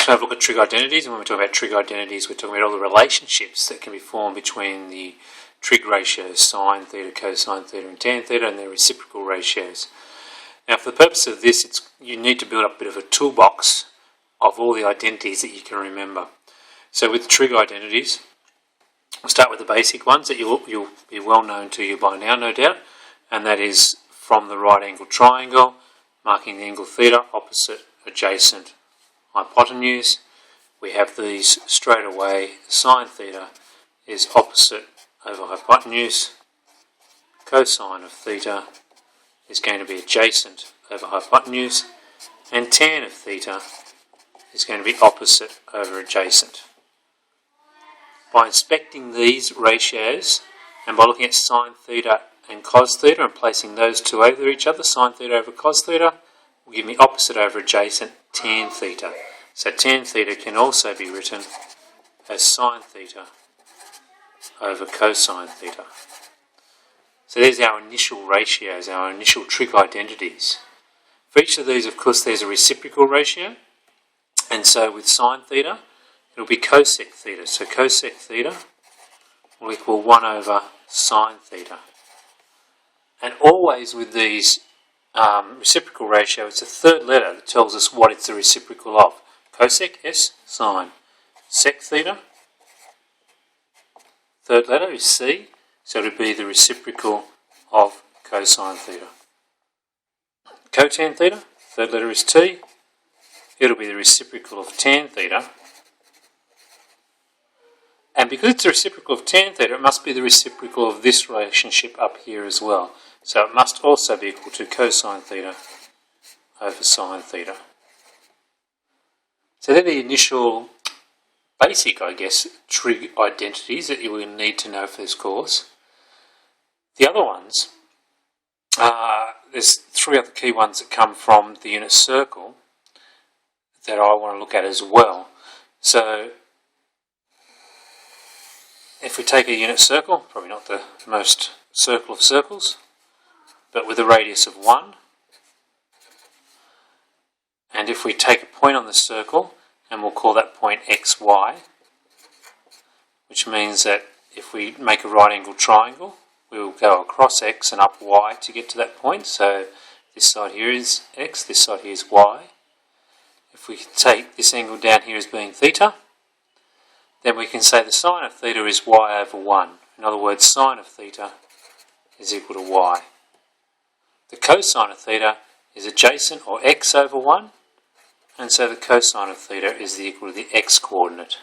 next we'll have a look at trig identities, and when we talk about trig identities, we're talking about all the relationships that can be formed between the trig ratios, sine theta, cosine theta, and tan theta, and their reciprocal ratios. Now, for the purpose of this, you need to build up a bit of a toolbox of all the identities that you can remember. So with trig identities, we'll start with the basic ones that you'll be well known to you by now, no doubt, and that is from the right angle triangle, marking the angle theta, opposite, adjacent, hypotenuse. We have these straight away. Sine theta is opposite over hypotenuse. Cosine of theta is going to be adjacent over hypotenuse. And tan of theta is going to be opposite over adjacent. By inspecting these ratios and by looking at sine theta and cos theta and placing those two over each other, sine theta over cos theta will give me opposite over adjacent tan theta. So tan theta can also be written as sine theta over cosine theta. So there's our initial ratios, our initial trig identities. For each of these, of course, there's a reciprocal ratio. And so with sine theta, it'll be cosec theta. So cosec theta will equal 1 over sine theta. And always with these reciprocal ratio, it's a third letter that tells us what it's the reciprocal of. Cosec, S, sine. Sec theta, third letter is C, so it would be the reciprocal of cosine theta. Cotan theta, third letter is T, it'll be the reciprocal of tan theta. And because it's the reciprocal of tan theta, it must be the reciprocal of this relationship up here as well. So it must also be equal to cosine theta over sine theta. So they're the initial basic, I guess, trig identities that you will need to know for this course. The other ones, there's 3 other key ones that come from the unit circle that I want to look at as well. So if we take a unit circle, probably not the most circle of circles, but with a radius of 1, and if we take a point on the circle, and we'll call that point xy, which means that if we make a right angle triangle, we will go across x and up y to get to that point. So this side here is x, this side here is y. If we take this angle down here as being theta, then we can say the sine of theta is y over 1. In other words, sine of theta is equal to y. The cosine of theta is adjacent, or x over 1, and so the cosine of theta is equal to the x coordinate.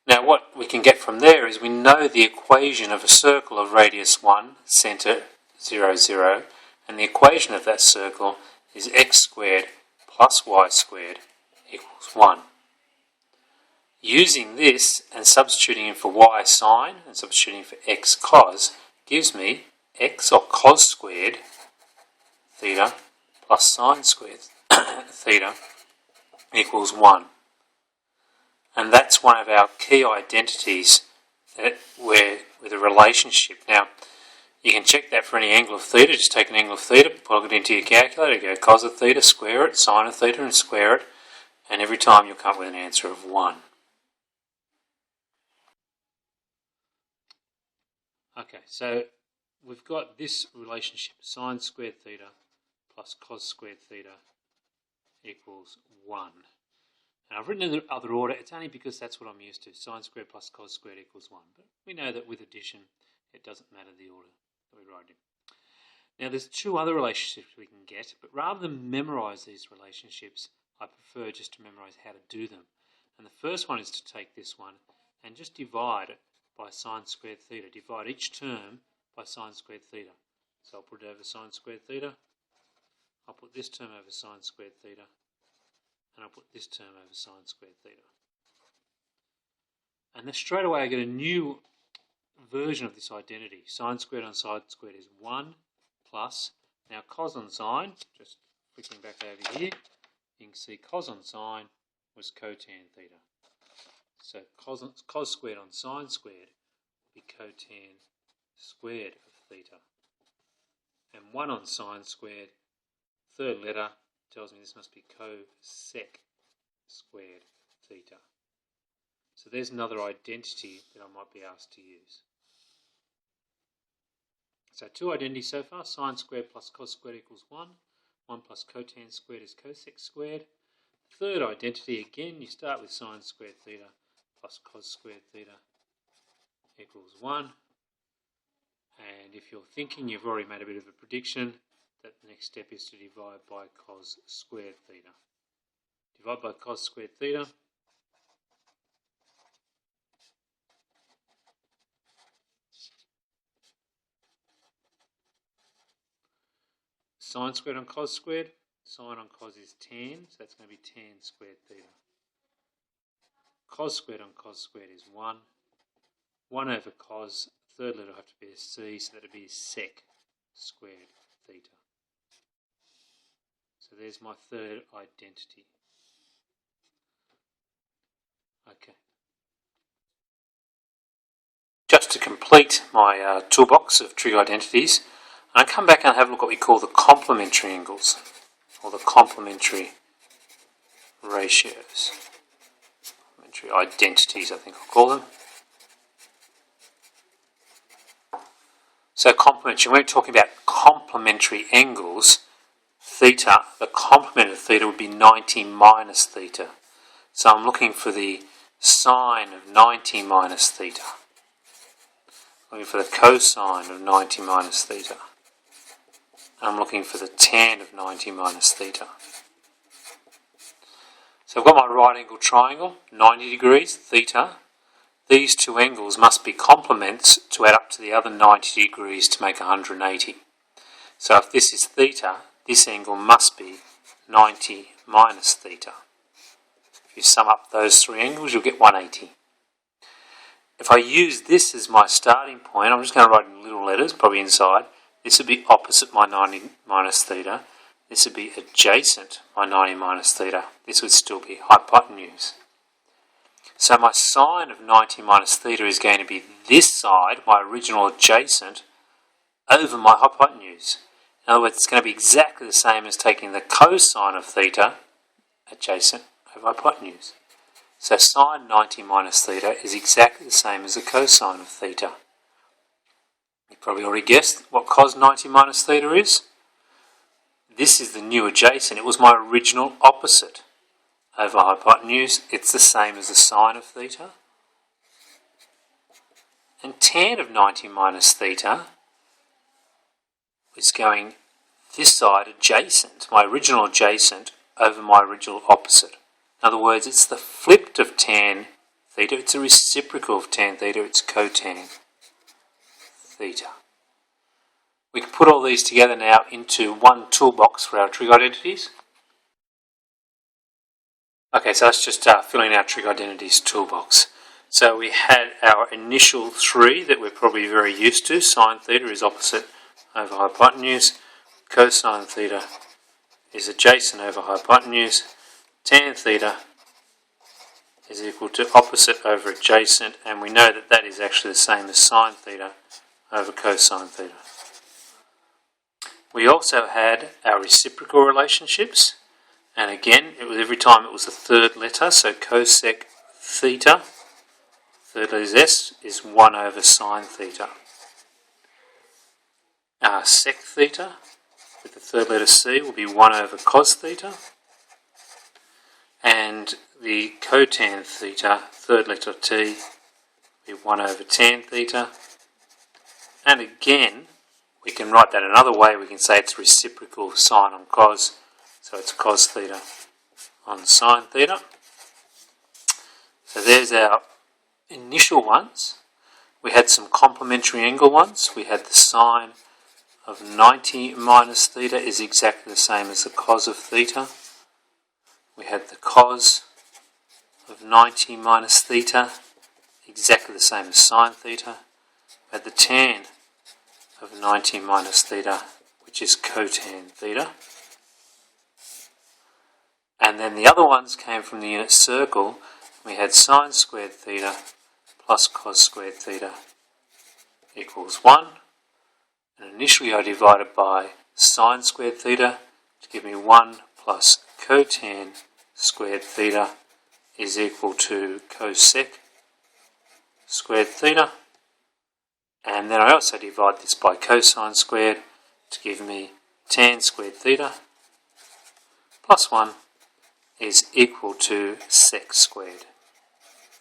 Now what we can get from there is we know the equation of a circle of radius 1, centre 0, 0, and the equation of that circle is x squared plus y squared equals 1. Using this and substituting in for y sine and substituting for x cos gives me x, or cos squared theta, plus sine squared theta equals 1. And that's one of our key identities with a relationship. Now, you can check that for any angle of theta. Just take an angle of theta, plug it into your calculator, go cos of theta, square it, sine of theta, and square it, and every time you'll come up with an answer of 1. Okay, so we've got this relationship, sine squared theta plus cos squared theta equals 1. And I've written in the other order, it's only because that's what I'm used to. Sine squared plus cos squared equals 1. But we know that with addition, it doesn't matter the order that we write in. Now there's 2 other relationships we can get, but rather than memorise these relationships, I prefer just to memorise how to do them. And the first one is to take this one and just divide it by sine squared theta. Divide each term by sine squared theta. So I'll put it over sine squared theta. I'll put this term over sine squared theta. And I'll put this term over sine squared theta. And then straight away I get a new version of this identity. Sine squared on sine squared is 1 plus, now cos on sine, just flicking back over here, you can see cos on sine was cotan theta. So cos squared on sine squared will be cotan squared of theta. And 1 on sine squared, third letter, tells me this must be cosec squared theta. So there's another identity that I might be asked to use. So two identities so far: sine squared plus cos squared equals 1. 1 plus cotan squared is cosec squared. Third identity, again, you start with sine squared theta plus cos squared theta equals 1. And if you're thinking, you've already made a bit of a prediction that the next step is to divide by cos squared theta. Divide by cos squared theta. Sine squared on cos squared. Sine on cos is tan, so that's going to be tan squared theta. Cos squared on cos squared is 1. 1 over cos, third letter will have to be a c, so that would be sec squared theta. So there's my third identity. Okay. Just to complete my toolbox of trig identities, I come back and have a look at what we call the complementary angles, or the complementary ratios. Complementary identities, I think I'll call them. So complementary, when we're talking about complementary angles, theta, the complement of theta would be 90 minus theta. So I'm looking for the sine of 90 minus theta. Looking for the cosine of 90 minus theta. I'm looking for the tan of 90 minus theta. So I've got my right angle triangle, 90 degrees, theta. These two angles must be complements to add up to the other 90 degrees to make 180. So if this is theta, this angle must be 90 minus theta. If you sum up those three angles, you'll get 180. If I use this as my starting point, I'm just going to write in little letters, probably inside. This would be opposite my 90 minus theta. This would be adjacent my 90 minus theta. This would still be hypotenuse. So my sine of 90 minus theta is going to be this side, my original adjacent, over my hypotenuse. In other words, it's going to be exactly the same as taking the cosine of theta, adjacent, over hypotenuse. So sine 90 minus theta is exactly the same as the cosine of theta. You probably already guessed what cos 90 minus theta is. This is the new adjacent. It was my original opposite over hypotenuse. It's the same as the sine of theta. And tan of 90 minus theta is going this side adjacent, my original adjacent, over my original opposite. In other words, it's the flipped of tan theta. It's a reciprocal of tan theta. It's cotan theta. We can put all these together now into one toolbox for our trig identities. Okay, so that's just filling our trig identities toolbox. So we had our initial three that we're probably very used to. Sine theta is opposite over hypotenuse. Cosine theta is adjacent over hypotenuse. Tan theta is equal to opposite over adjacent, and we know that that is actually the same as sine theta over cosine theta. We also had our reciprocal relationships, and again, every time it was the third letter, so cosec theta, third letter is S, is 1 over sine theta. Sec theta, with the third letter C, will be 1 over cos theta. And the cotan theta, third letter T, will be 1 over tan theta. And again, we can write that another way. We can say it's reciprocal of sine on cos, so it's cos theta on sine theta. So there's our initial ones. We had some complementary angle ones. We had the sine of 90 minus theta is exactly the same as the cos of theta. We had the cos of 90 minus theta, exactly the same as sine theta. We had the tan of 90 minus theta, which is cotan theta. And then the other ones came from the unit circle. We had sine squared theta plus cos squared theta equals 1. And initially I divided by sine squared theta to give me 1 plus cotan squared theta is equal to cosec squared theta, and then I also divide this by cosine squared to give me tan squared theta plus 1 is equal to sec squared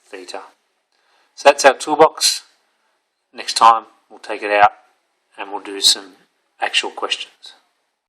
theta. So that's our toolbox. Next time we'll take it out and we'll do some actual questions.